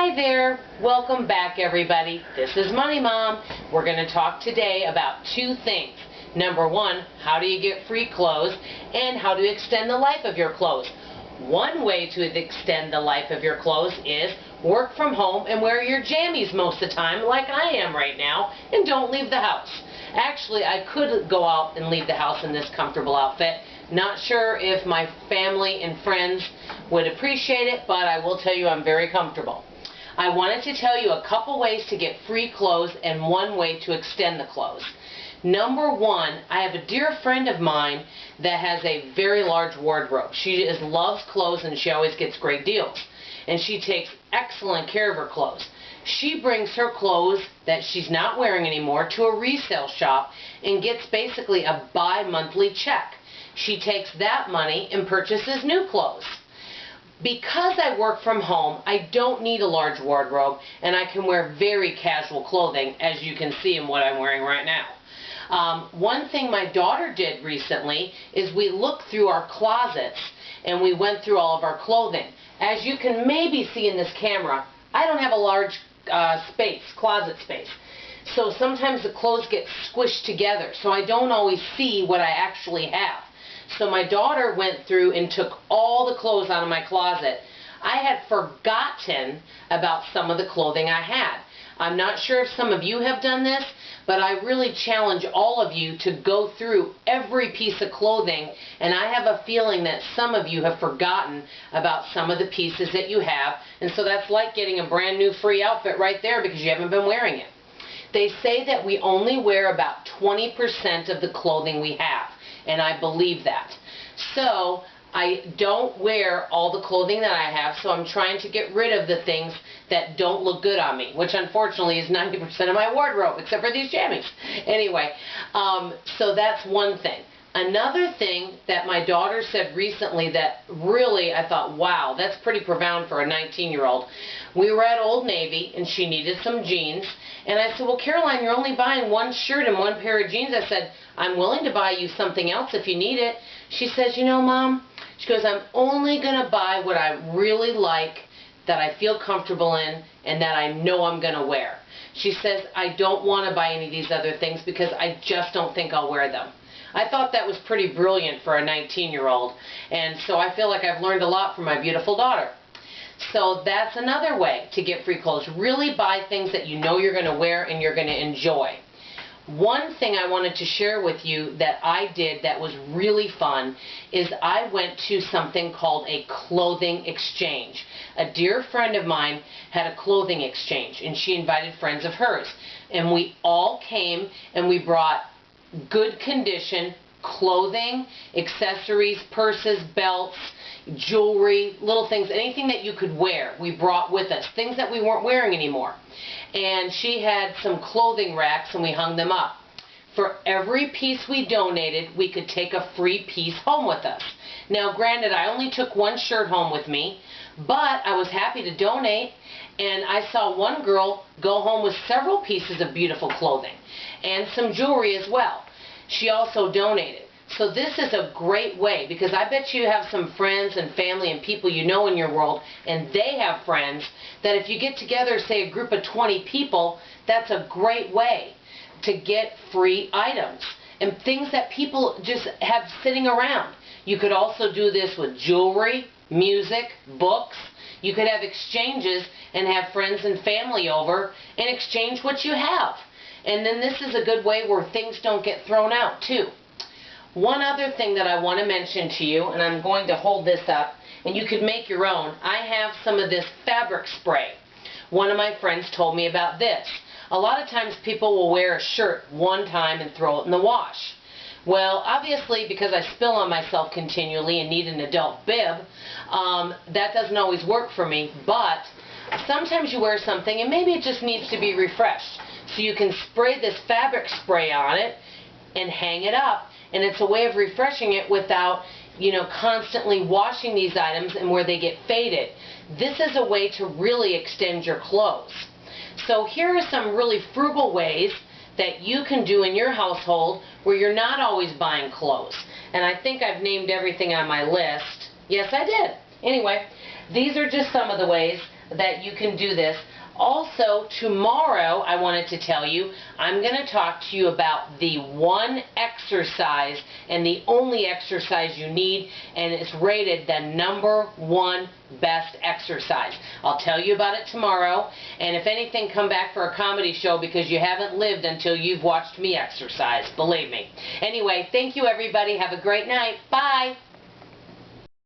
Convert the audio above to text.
Hi there, welcome back everybody. This is Money Mom. We're going to talk today about two things. Number one, how do you get free clothes, and how to extend the life of your clothes. One way to extend the life of your clothes is work from home and wear your jammies most of the time, like I am right now, and don't leave the house. Actually, I could go out and leave the house in this comfortable outfit. Not sure if my family and friends would appreciate it, but I will tell you I'm very comfortable. I wanted to tell you a couple ways to get free clothes and one way to extend the clothes. Number one, I have a dear friend of mine that has a very large wardrobe. She loves clothes and she always gets great deals. And she takes excellent care of her clothes. She brings her clothes that she's not wearing anymore to a resale shop and gets basically a bi-monthly check. She takes that money and purchases new clothes. Because I work from home, I don't need a large wardrobe and I can wear very casual clothing, as you can see in what I'm wearing right now. One thing my daughter did recently is we looked through our closets and we went through all of our clothing. As you can maybe see in this camera, I don't have a large closet space. So sometimes the clothes get squished together, so I don't always see what I actually have. So my daughter went through and took all the clothes out of my closet. I had forgotten about some of the clothing I had. I'm not sure if some of you have done this, but I really challenge all of you to go through every piece of clothing, and I have a feeling that some of you have forgotten about some of the pieces that you have, and so that's like getting a brand new free outfit right there because you haven't been wearing it. They say that we only wear about 20% of the clothing we have, and I believe that. So I don't wear all the clothing that I have, so I'm trying to get rid of the things that don't look good on me, which unfortunately is 90% of my wardrobe, except for these jammies. Anyway, so that's one thing. Another thing that my daughter said recently that really I thought, wow, that's pretty profound for a 19-year-old. We were at Old Navy and she needed some jeans, and I said, well, Caroline, you're only buying one shirt and one pair of jeans. I said, I'm willing to buy you something else if you need it. She says, you know, Mom, she goes, I'm only going to buy what I really like, that I feel comfortable in, and that I know I'm going to wear. She says, I don't want to buy any of these other things because I just don't think I'll wear them. I thought that was pretty brilliant for a 19-year-old, and so I feel like I've learned a lot from my beautiful daughter. So that's another way to get free clothes. Really buy things that you know you're going to wear and you're going to enjoy. One thing I wanted to share with you that I did that was really fun is I went to something called a clothing exchange. A dear friend of mine had a clothing exchange and she invited friends of hers. And we all came and we brought good condition clothing, accessories, purses, belts, jewelry, little things, anything that you could wear we brought with us, things that we weren't wearing anymore. And she had some clothing racks and we hung them up. For every piece we donated, we could take a free piece home with us. Now granted, I only took one shirt home with me, but I was happy to donate, and I saw one girl go home with several pieces of beautiful clothing and some jewelry as well. She also donated. So this is a great way, because I bet you have some friends and family and people you know in your world, and they have friends, that if you get together, say a group of 20 people, that's a great way to get free items and things that people just have sitting around. You could also do this with jewelry, music, books. You could have exchanges and have friends and family over and exchange what you have. And then this is a good way where things don't get thrown out too. One other thing that I want to mention to you, and I'm going to hold this up, and you could make your own. I have some of this fabric spray. One of my friends told me about this. A lot of times people will wear a shirt one time and throw it in the wash. Well, obviously, because I spill on myself continually and need an adult bib, that doesn't always work for me, but sometimes you wear something and maybe it just needs to be refreshed. So you can spray this fabric spray on it and hang it up, and it's a way of refreshing it without, you know, constantly washing these items and where they get faded. This is a way to really extend your clothes. So here are some really frugal ways that you can do in your household where you're not always buying clothes. And I think I've named everything on my list. Yes, I did. Anyway, these are just some of the ways. that you can do this. Also, tomorrow, I wanted to tell you, I'm going to talk to you about the one exercise and the only exercise you need, and it's rated the #1 best exercise. I'll tell you about it tomorrow, and if anything, come back for a comedy show because you haven't lived until you've watched me exercise, believe me. Anyway, thank you everybody. Have a great night. Bye.